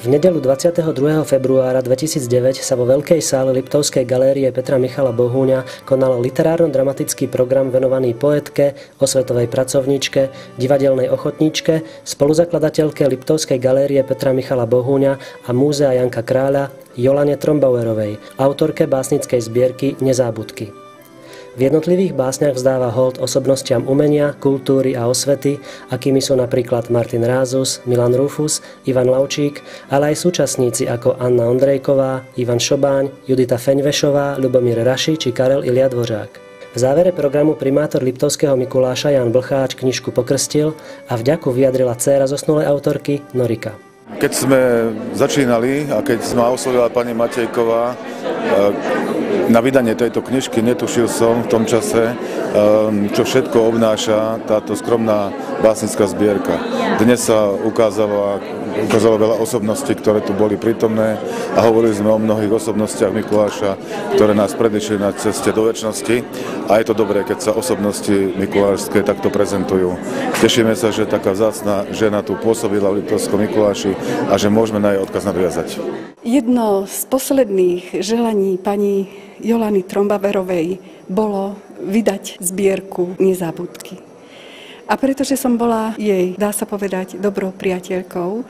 V nedeľu 22. februára 2009 sa vo veľkej sále Liptovskej galérie Petra Michala Bohúňa konal literárno-dramatický program venovaný poetke, osvetovej pracovníčke, divadelnej ochotníčke, spoluzakladateľke Liptovskej galérie Petra Michala Bohúňa a múzea Janka Kráľa Jolane Trombauerovej, autorke básnickej zbierky Nezábudky. V jednotlivých básniach vzdáva hold osobnostiam umenia, kultúry a osvety, akými sú napríklad Martin Rázus, Milan Rufus, Ivan Laučík, ale aj súčasníci ako Anna Ondrejková, Ivan Šobáň, Judita Feňvešová, Ľubomír Raši či Karel Ilia Dvořák. V závere programu primátor Liptovského Mikuláša Jan Blcháč knižku pokrstil a vďaku vyjadrila dcéra zosnulej autorky Norika. Keď sme začínali a keď ma oslovila pani Matejková na vydanie tejto knižky, netušil som v tom čase, čo všetko obnáša táto skromná básnická zbierka. Dnes sa ukázalo veľa osobností, ktoré tu boli prítomné a hovorili sme o mnohých osobnostiach Mikuláša, ktoré nás predišli na ceste do večnosti a je to dobré, keď sa osobnosti mikulášske takto prezentujú. Tešíme sa, že taká vzácna žena tu pôsobila v Liptovskom Mikuláši a že môžeme na jej odkaz nadviazať. Jedno z posledných želaní pani Jolany Trombauerovej bolo vydať zbierku Nezábudky. A pretože som bola jej, dá sa povedať, dobrou priateľkou,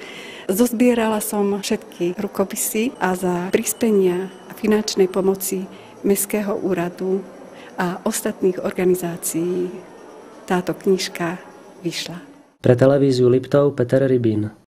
zozbierala som všetky rukopisy a za prispenia a finančnej pomoci Mestského úradu a ostatných organizácií táto knižka vyšla. Pre televíziu Liptov Peter Rybín.